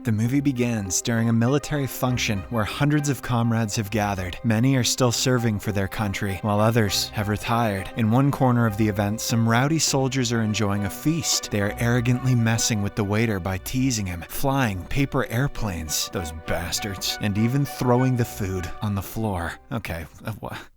The movie begins during a military function where hundreds of comrades have gathered. Many are still serving for their country, while others have retired. In one corner of the event, some rowdy soldiers are enjoying a feast. They are arrogantly messing with the waiter by teasing him, flying paper airplanes, those bastards, and even throwing the food on the floor. Okay,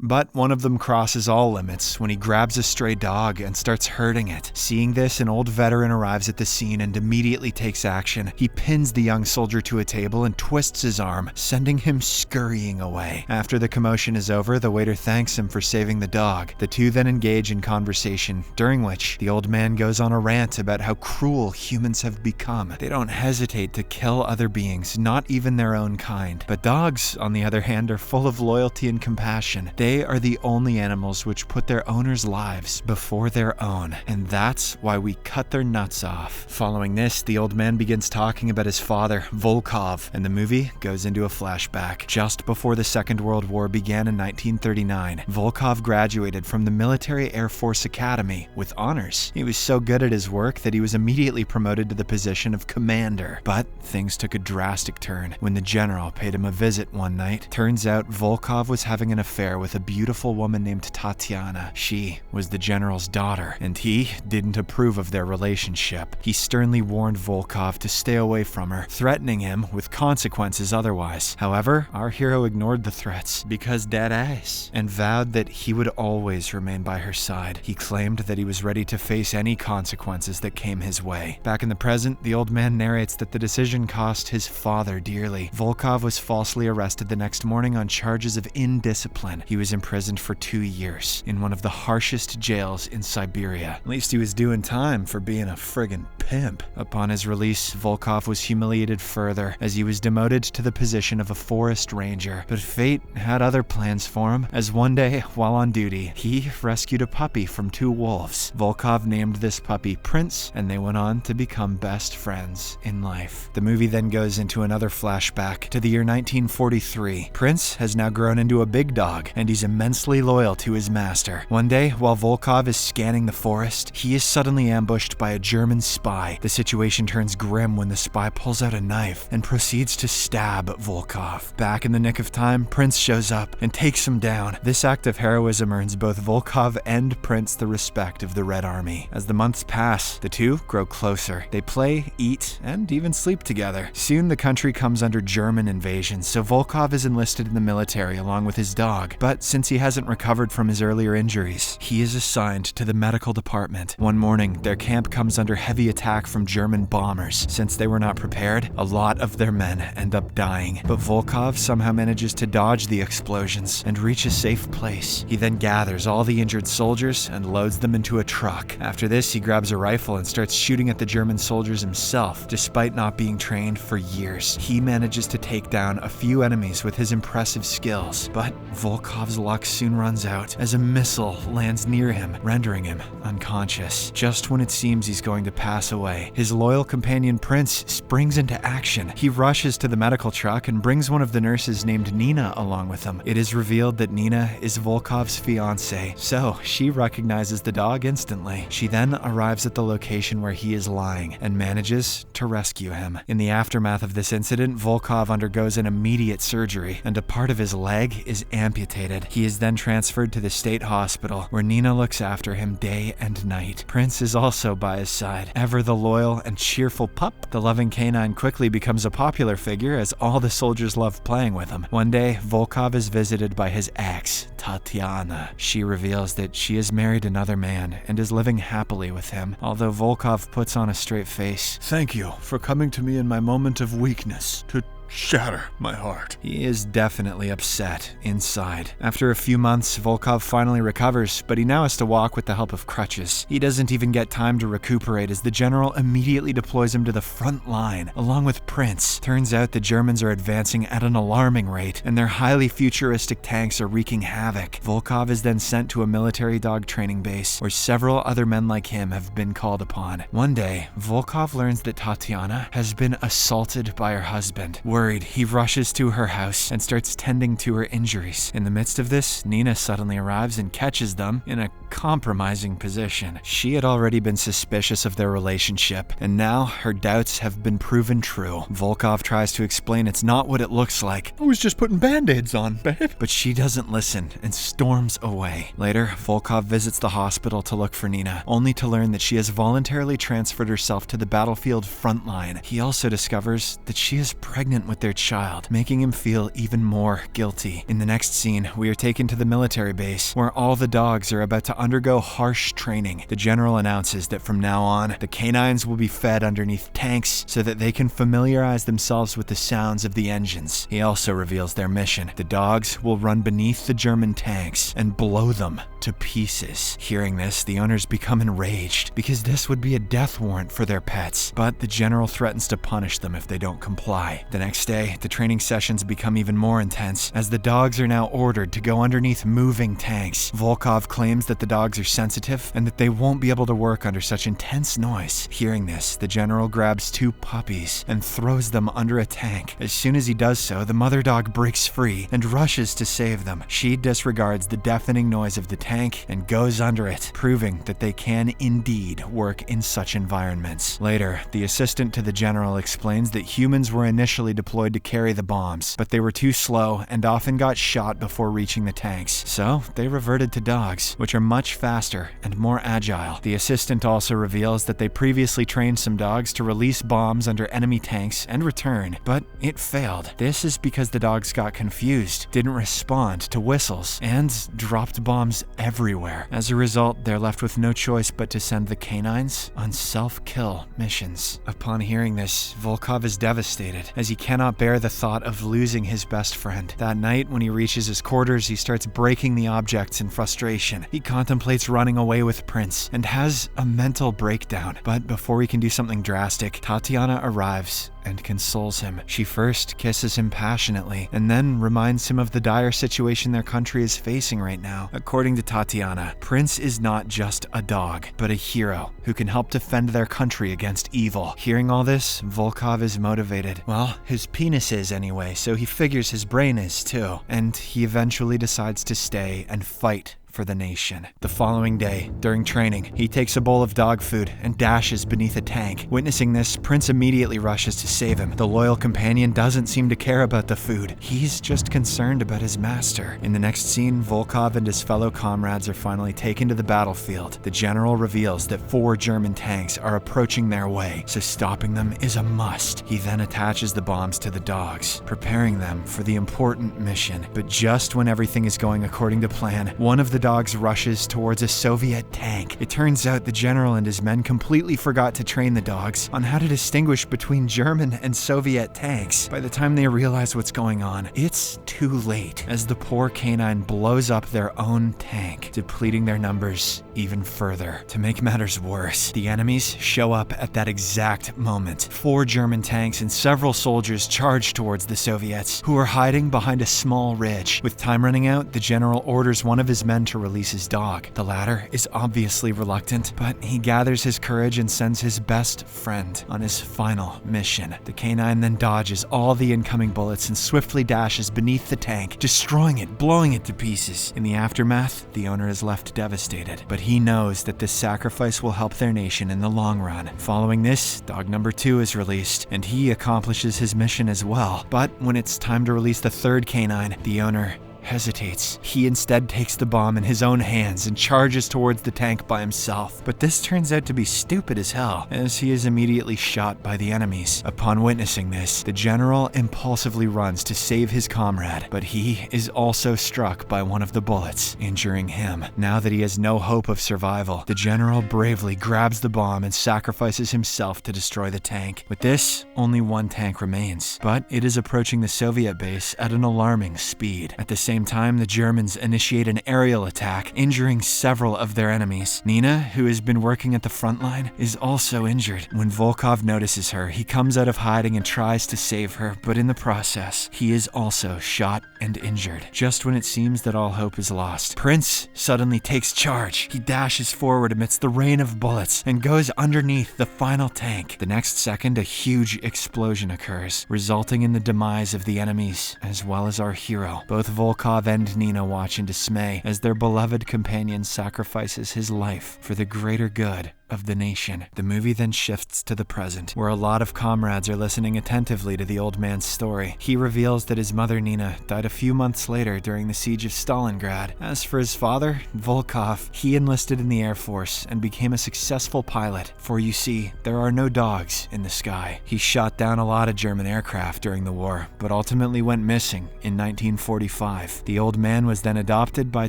but one of them crosses all limits when he grabs a stray dog and starts herding it. Seeing this, an old veteran arrives at the scene and immediately takes action. He pins the young soldier to a table and twists his arm, sending him scurrying away. After the commotion is over, the waiter thanks him for saving the dog. The two then engage in conversation, during which the old man goes on a rant about how cruel humans have become. They don't hesitate to kill other beings, not even their own kind. But dogs, on the other hand, are full of loyalty and compassion. They are the only animals which put their owners' lives before their own, and that's why we cut their nuts off. Following this, the old man begins talking about his father, Volkov, and the movie goes into a flashback. Just before the Second World War began in 1939, Volkov graduated from the Military Air Force Academy with honors. He was so good at his work that he was immediately promoted to the position of commander. But things took a drastic turn when the general paid him a visit one night. Turns out Volkov was having an affair with a beautiful woman named Tatiana. She was the general's daughter, and he didn't approve of their relationship. He sternly warned Volkov to stay away from her, threatening him with consequences otherwise. However, our hero ignored the threats because dead ass, and vowed that he would always remain by her side. He claimed that he was ready to face any consequences that came his way. Back in the present, the old man narrates that the decision cost his father dearly. Volkov was falsely arrested the next morning on charges of indiscipline. He was imprisoned for 2 years in one of the harshest jails in Siberia. At least he was doing time for being a friggin' pimp. Upon his release, Volkov was humiliated further as he was demoted to the position of a forest ranger. But fate had other plans for him, as one day, while on duty, he rescued a puppy from 2 wolves. Volkov named this puppy Prince, and they went on to become best friends in life. The movie then goes into another flashback to the year 1943. Prince has now grown into a big dog, and he's immensely loyal to his master. One day, while Volkov is scanning the forest, he is suddenly ambushed by a German spy. The situation turns grim when the spy pulls out a knife and proceeds to stab Volkov. Back in the nick of time, Prince shows up and takes him down. This act of heroism earns both Volkov and Prince the respect of the Red Army. As the months pass, the two grow closer. They play, eat, and even sleep together. Soon the country comes under German invasion, so Volkov is enlisted in the military along with his dog. But since he hasn't recovered from his earlier injuries, he is assigned to the medical department. One morning, their camp comes under heavy attack from German bombers. Since they were not prepared, a lot of their men end up dying. But Volkov somehow manages to dodge the explosions and reach a safe place. He then gathers all the injured soldiers and loads them into a truck. After this, he grabs a rifle and starts shooting at the German soldiers himself. Despite not being trained for years, he manages to take down a few enemies with his impressive skills. But Volkov's luck soon runs out as a missile lands near him, rendering him unconscious. Just when it seems he's going to pass away, his loyal companion Prince springs into action. He rushes to the medical truck and brings one of the nurses named Nina along with him. It is revealed that Nina is Volkov's fiancée, so she recognizes the dog instantly. She then arrives at the location where he is lying and manages to rescue him. In the aftermath of this incident, Volkov undergoes an immediate surgery and a part of his leg is amputated. He is then transferred to the state hospital where Nina looks after him day and night. Prince is also by his side, ever the loyal and cheerful pup. The loving canine quickly becomes a popular figure as all the soldiers love playing with him. One day, Volkov is visited by his ex, Tatiana. She reveals that she has married another man and is living happily with him, although Volkov puts on a straight face. "Thank you for coming to me in my moment of weakness to shatter my heart." He is definitely upset inside. After a few months, Volkov finally recovers, but he now has to walk with the help of crutches. He doesn't even get time to recuperate as the general immediately deploys him to the front line, along with Prince. Turns out the Germans are advancing at an alarming rate, and their highly futuristic tanks are wreaking havoc. Volkov is then sent to a military dog training base, where several other men like him have been called upon. One day, Volkov learns that Tatiana has been assaulted by her husband. Worried, he rushes to her house and starts tending to her injuries. In the midst of this, Nina suddenly arrives and catches them in a compromising position. She had already been suspicious of their relationship, and now her doubts have been proven true. Volkov tries to explain it's not what it looks like. I was just putting band-aids on, babe. But she doesn't listen and storms away. Later, Volkov visits the hospital to look for Nina, only to learn that she has voluntarily transferred herself to the battlefield front line. He also discovers that she is pregnant with their child, making him feel even more guilty. In the next scene, we are taken to the military base, where all the dogs are about to undergo harsh training. The general announces that from now on, the canines will be fed underneath tanks so that they can familiarize themselves with the sounds of the engines. He also reveals their mission. The dogs will run beneath the German tanks and blow them to pieces. Hearing this, the owners become enraged because this would be a death warrant for their pets, but the general threatens to punish them if they don't comply. The next day, the training sessions become even more intense as the dogs are now ordered to go underneath moving tanks. Volkov claims that the dogs are sensitive and that they won't be able to work under such intense noise. Hearing this, the general grabs 2 puppies and throws them under a tank. As soon as he does so, the mother dog breaks free and rushes to save them. She disregards the deafening noise of the tank and goes under it, proving that they can indeed work in such environments. Later, the assistant to the general explains that humans were initially deployed to carry the bombs, but they were too slow and often got shot before reaching the tanks. So they reverted to dogs, which are much faster and more agile. The assistant also reveals that they previously trained some dogs to release bombs under enemy tanks and return, but it failed. This is because the dogs got confused, didn't respond to whistles, and dropped bombs everywhere. As a result, they're left with no choice but to send the canines on self-kill missions. Upon hearing this, Volkov is devastated, as he cannot bear the thought of losing his best friend. That night, when he reaches his quarters, he starts breaking the objects in frustration. He contemplates running away with Prince and has a mental breakdown. But before he can do something drastic, Tatiana arrives and consoles him. She first kisses him passionately and then reminds him of the dire situation their country is facing right now. According to Tatiana, Prince is not just a dog, but a hero who can help defend their country against evil. Hearing all this, Volkov is motivated. Well, his penis is anyway, so he figures his brain is too. And he eventually decides to stay and fight for the nation. The following day, during training, he takes a bowl of dog food and dashes beneath a tank. Witnessing this, Prince immediately rushes to save him. The loyal companion doesn't seem to care about the food. He's just concerned about his master. In the next scene, Volkov and his fellow comrades are finally taken to the battlefield. The general reveals that 4 German tanks are approaching their way, so stopping them is a must. He then attaches the bombs to the dogs, preparing them for the important mission. But just when everything is going according to plan, one of the dogs rushes towards a Soviet tank. It turns out the general and his men completely forgot to train the dogs on how to distinguish between German and Soviet tanks. By the time they realize what's going on, it's too late, as the poor canine blows up their own tank, depleting their numbers even further. To make matters worse, the enemies show up at that exact moment. 4 German tanks and several soldiers charge towards the Soviets, who are hiding behind a small ridge. With time running out, the general orders one of his men to release his dog. The latter is obviously reluctant, but he gathers his courage and sends his best friend on his final mission. The canine then dodges all the incoming bullets and swiftly dashes beneath the tank, destroying it, blowing it to pieces. In the aftermath, the owner is left devastated, but he knows that this sacrifice will help their nation in the long run. Following this, dog number 2 is released, and he accomplishes his mission as well. But when it's time to release the 3rd canine, the owner hesitates. He instead takes the bomb in his own hands and charges towards the tank by himself. But this turns out to be stupid as hell, as he is immediately shot by the enemies. Upon witnessing this, the general impulsively runs to save his comrade, but he is also struck by one of the bullets, injuring him. Now that he has no hope of survival, the general bravely grabs the bomb and sacrifices himself to destroy the tank. With this, only 1 tank remains, but it is approaching the Soviet base at an alarming speed. At the same same time, the Germans initiate an aerial attack, injuring several of their enemies. Nina, who has been working at the front line, is also injured. When Volkov notices her, he comes out of hiding and tries to save her, but in the process, he is also shot and injured. Just when it seems that all hope is lost, Prince suddenly takes charge. He dashes forward amidst the rain of bullets and goes underneath the final tank. The next second, a huge explosion occurs, resulting in the demise of the enemies as well as our hero. Both Volkov and Nina watch in dismay as their beloved companion sacrifices his life for the greater good of the nation. The movie then shifts to the present, where a lot of comrades are listening attentively to the old man's story. He reveals that his mother Nina died a few months later during the siege of Stalingrad. As for his father, Volkov, he enlisted in the Air Force and became a successful pilot, for you see, there are no dogs in the sky. He shot down a lot of German aircraft during the war, but ultimately went missing in 1945. The old man was then adopted by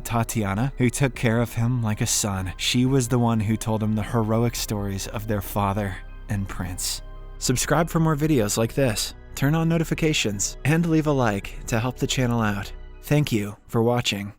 Tatiana, who took care of him like a son. She was the one who told him the heroic stories of their father and Prince. Subscribe for more videos like this, turn on notifications, and leave a like to help the channel out. Thank you for watching.